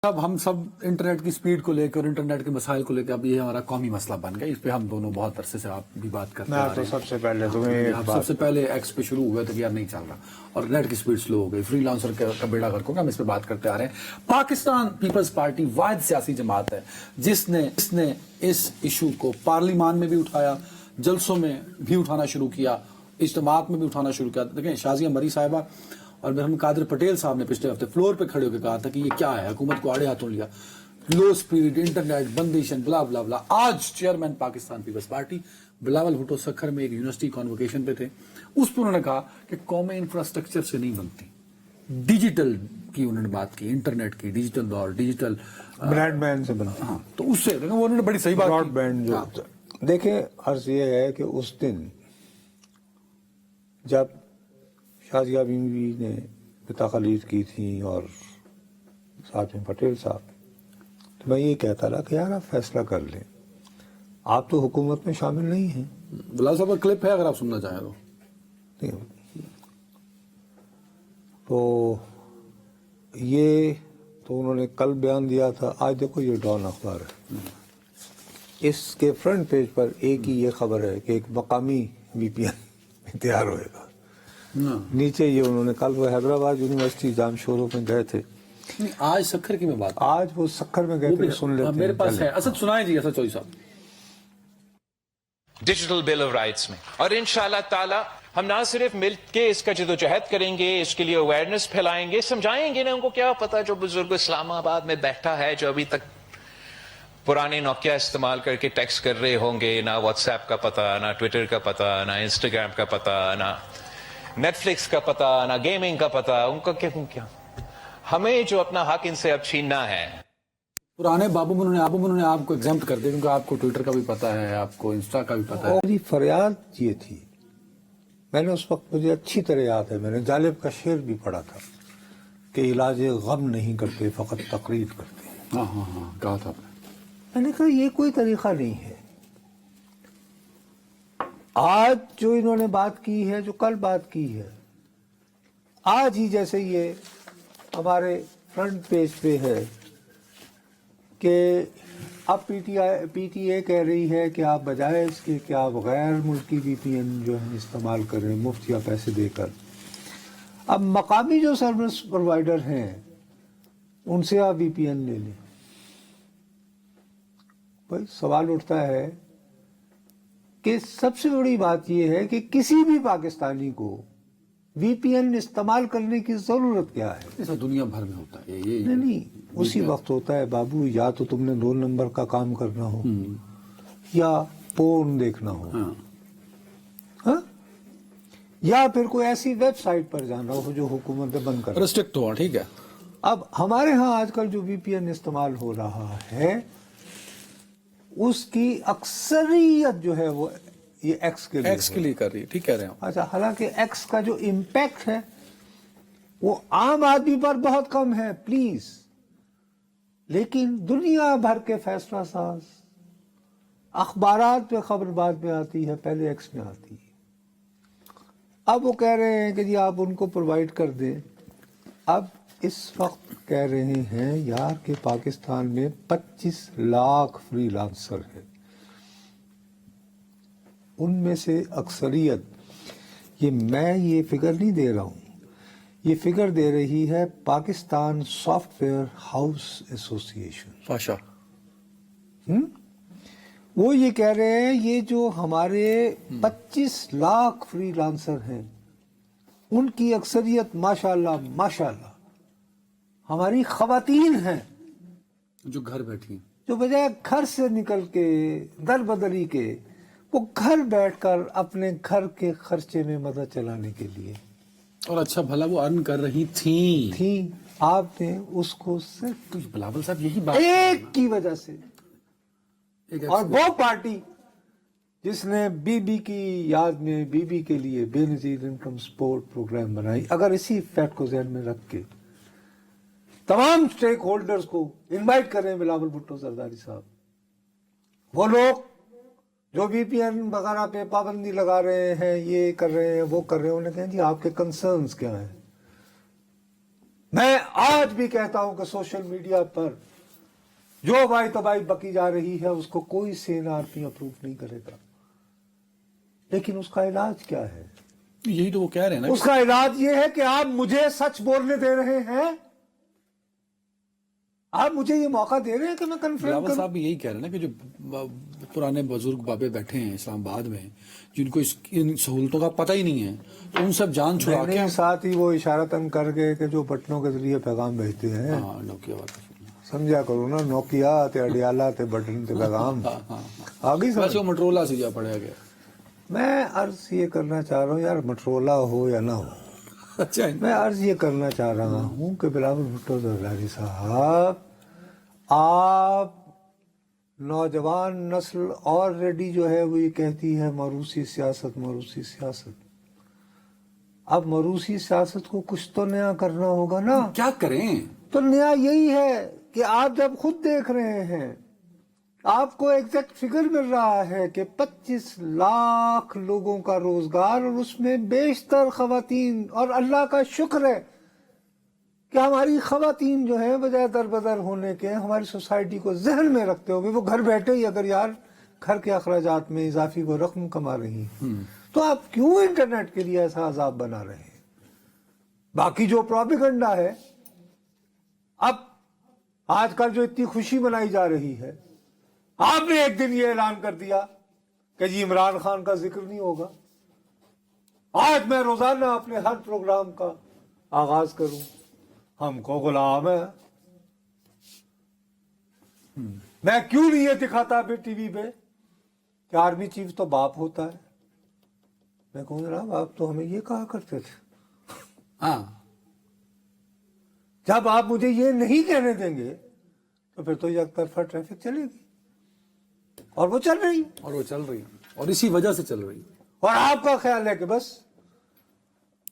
اب ہم سب انٹرنیٹ کی سپیڈ کو لے کے اور انٹرنیٹ کے مسائل کو لے کے اب یہ ہمارا قومی مسئلہ بن گیا. اس پہ ہم دونوں بہت عرصے سے آپ بھی بات کرتے ہیں. تو سب سے پہلے سب سے پہلے ایکس پہ شروع ہوئے تو یار نہیں چل رہا اور نیٹ کی سپیڈ سلو ہو گئی. فری لانسر کا بیڑا غرق ہو گیا. ہم اس پہ بات کرتے آ رہے ہیں. پاکستان پیپلز پارٹی واحد سیاسی جماعت ہے جس نے اس ایشو کو پارلیمان میں بھی اٹھایا, جلسوں میں بھی اٹھانا شروع کیا, اجتماعات میں بھی اٹھانا شروع کیا. دیکھیں شازیہ مری صاحبہ اور محمد قادر پٹیل صاحب نے پچھلے ہفتے فلور پہ کھڑے ہو کے کہا تھا کہ یہ کیا ہے, حکومت کو آڑے ہاتھوں لیا, لو سپیڈ انٹرنیٹ بندیشن بلا بلا بلا. آج chairman Pakistan Peoples Party Bilawal Bhutto Sukkur میں ایک یونیورسٹی کانووکیشن پہ تھے. اس پہ انہوں نے کہا کہ قومیں انفراسٹرکچر سے نہیں بنتی, ڈیجیٹل کی انہوں نے بات کی, انٹرنیٹ کی, ڈیجیٹل دور, ڈیجیٹل براڈ بینڈ سے بنتی. ہاں تو اس سے وہ انہوں نے بڑی صحیح بات کی. براڈ بینڈ جو دیکھیں, عرض یہ ہے کہ اس دن جب شازیہ بیوی نے تقریر کی تھی اور ساتھ میں پٹیل صاحب, تو میں یہ کہتا رہا کہ یار آپ فیصلہ کر لیں, آپ تو حکومت میں شامل نہیں ہیں. بلال صاحب کا کلپ ہے اگر آپ سننا چاہیں تو یہ تو انہوں نے کل بیان دیا تھا. آج دیکھو یہ ڈان اخبار ہے, اس کے فرنٹ پیج پر ایک ہی یہ خبر ہے کہ ایک مقامی وی پی این تیار ہوئے گا. نیچے یہ انہوں نے کل وہ حیدرآباد یونیورسٹی جام شوروں میں گئے تھے. آج سکھر کی میں بات, آج وہ سکھر میں گئے تھے, سن لیتے ہیں. میرے پاس ہے اسد, سنائیں جی اسد چوئی صاحب. ڈیجیٹل بل آف رائٹس میں, اور انشاءاللہ تعالی ہم نہ صرف مل کے اس کا جدوجہد کریں گے, اس کے لیے اویئرنیس پھیلائیں گے, سمجھائیں گے. نا ان کو کیا پتا جو بزرگ اسلام آباد میں بیٹھا ہے, جو ابھی تک پرانے نوکیا استعمال کر کے ٹیکسٹ کر رہے ہوں گے, نہ واٹس ایپ کا پتا, نہ ٹویٹر کا پتا, نہ انسٹاگرام کا پتا, نہ نیٹ فلکس کا پتا, نہ گیمنگ کا پتا. ان کا کیا ہمیں جو اپنا حق ان سے اب چھیننا ہے. پرانے بابو میں انہوں نے آپ کو ایگزامپٹ کر دیا, کیونکہ آپ کو ٹویٹر کا بھی پتا ہے, آپ کو انسٹا کا بھی پتا ہے. میری فریاد یہ تھی, میں نے اس وقت, مجھے اچھی طرح یاد ہے, میں نے جالب کا شعر بھی پڑھا تھا کہ علاج غم نہیں کرتے فقط تقریر کرتے ہیں. ہاں ہاں ہاں کہا تھا آپ نے. میں نے کہا یہ کوئی طریقہ نہیں ہے. آج جو انہوں نے بات کی ہے, جو کل بات کی ہے, آج ہی جیسے یہ ہمارے فرنٹ پیج پہ ہے کہ اب پی ٹی اے کہہ رہی ہے کہ آپ بجائے اس کے کہ آپ غیر ملکی وی پی این جو ہے استعمال کریں مفت یا پیسے دے کر, اب مقامی جو سروس پرووائڈر ہیں ان سے آپ وی پی این لے لیں. بھائی سوال اٹھتا ہے کہ سب سے بڑی بات یہ ہے کہ کسی بھی پاکستانی کو وی پی این استعمال کرنے کی ضرورت کیا ہے؟ ایسا دنیا بھر میں ہوتا ہے. نہیں, اسی وقت ہوتا ہے بابو, یا تو تم نے 2 نمبر کا کام کرنا ہو یا پورن دیکھنا ہو, ہاں, یا پھر کوئی ایسی ویب سائٹ پر جانا ہو جو حکومت نے بند کر ریسٹرکٹ ہوا. ٹھیک ہے. اب ہمارے ہاں آج کل جو وی پی این استعمال ہو رہا ہے اس کی اکثریت جو ہے وہ یہ ایکس کے لیے کر رہی ہے. ٹھیک کہہ رہے ہیں. اچھا, حالانکہ ایکس کا جو امپیکٹ ہے وہ عام آدمی پر بہت کم ہے پلیز, لیکن دنیا بھر کے فیصلہ ساز اخبارات پہ خبر بعد میں آتی ہے, پہلے ایکس میں آتی ہے. اب وہ کہہ رہے ہیں کہ جی آپ ان کو پرووائڈ کر دیں. اب اس وقت کہہ رہے ہیں یار کہ پاکستان میں 25 لاکھ فری لانسر ہے, ان میں سے اکثریت, یہ فگر نہیں دے رہا ہوں, یہ فگر دے رہی ہے پاکستان سافٹ ویئر ہاؤس ایسوسی ایشن. فاشا. وہ یہ کہہ رہے ہیں یہ جو ہمارے 25 لاکھ فری لانسر ہیں ان کی اکثریت ماشاءاللہ ہماری خواتین ہیں جو گھر بیٹھی, جو بجائے گھر سے نکل کے در بدری کے وہ گھر بیٹھ کر اپنے گھر کے خرچے میں مدد چلانے کے لیے, اور اچھا بھلا وہ ارن کر رہی تھیں. آپ نے اس کو صرف بلاول صاحب یہی بات ایک کی وجہ سے, اور وہ پارٹی جس نے بی بی کی یاد میں بی بی کے لیے بے نظیر انکم سپورٹ پروگرام بنائی, اگر اسی فیکٹ کو ذہن میں رکھ کے تمام سٹیک ہولڈرز کو انوائٹ کریں, بلاول بھٹو زرداری صاحب, وہ لوگ جو وی پی این وغیرہ پہ پابندی لگا رہے ہیں, یہ کر رہے ہیں, وہ کر رہے ہیں, انہیں کہیں جی آپ کے کنسرنز کیا ہیں, میں آج بھی کہتا ہوں کہ سوشل میڈیا پر جو بائی تباہی بکی جا رہی ہے اس کو کوئی سین آرمی اپروو نہیں کرے گا، لیکن اس کا علاج کیا ہے؟ یہی تو وہ کہہ رہے ہیں نا، اس کا علاج یہ ہے کہ آپ مجھے سچ بولنے دے رہے ہیں، آپ مجھے یہ موقع دے رہے ہیں کہ میں کنفرم بلاول کروں. صاحب بھی یہی کہہ رہے ہیں نا کہ جو پرانے بزرگ بابے بیٹھے ہیں اسلام آباد میں جن کو ان سہولتوں کا پتہ ہی نہیں ہے، تو ان سب جان چھڑا کے ساتھ ہی وہ اشارتاً کر گئے کہ جو بٹنوں کے ذریعے پیغام بھیجتے ہیں، ہاں نوکیا بات ہے. سمجھا کرو نا، نوکیا تے اڈیالہ تے بٹن تے پیغام آگئی ویسے سمجھ. وہ مٹرولا سے جا پڑیا گیا. میں عرض یہ کرنا چاہ رہا ہوں یار، مٹرولا ہو یا نہ ہو، اچھا میں عرض یہ کرنا چاہ رہا ہوں کہ بلاول بھٹو زرداری صاحب، آپ نوجوان نسل آلریڈی جو ہے وہ یہ کہتی ہے موروثی سیاست، موروثی سیاست. اب موروثی سیاست کو کچھ تو نیا کرنا ہوگا نا. کیا کریں؟ تو نیا یہی ہے کہ آپ جب خود دیکھ رہے ہیں، آپ کو ایگزیکٹ فگر مل رہا ہے کہ 25 لاکھ لوگوں کا روزگار، اور اس میں بیشتر خواتین، اور اللہ کا شکر ہے کہ ہماری خواتین جو ہیں بجائے در بدر ہونے کے ہماری سوسائٹی کو ذہن میں رکھتے ہوئے وہ گھر بیٹھے ہی اگر یار گھر کے اخراجات میں اضافی وہ رقم کما رہی ہیں، تو آپ کیوں انٹرنیٹ کے لیے ایسا عذاب بنا رہے ہیں؟ باقی جو پروپیگنڈا ہے، اب آج کل جو اتنی خوشی منائی جا رہی ہے، آپ نے ایک دن یہ اعلان کر دیا کہ جی عمران خان کا ذکر نہیں ہوگا. آج میں روزانہ اپنے ہر پروگرام کا آغاز کروں، ہم کو غلام ہے. میں کیوں نہیں یہ دکھاتا ٹی وی پہ کہ آرمی چیف تو باپ ہوتا ہے؟ میں کہوں جناب آپ تو ہمیں یہ کہا کرتے تھے. ہاں، جب آپ مجھے یہ نہیں کہنے دیں گے تو پھر تو یک طرفہ ٹریفک چلے گی، اور وہ چل رہی، اور وہ چل رہی اور اسی وجہ سے چل رہی. اور آپ کا خیال ہے کہ بس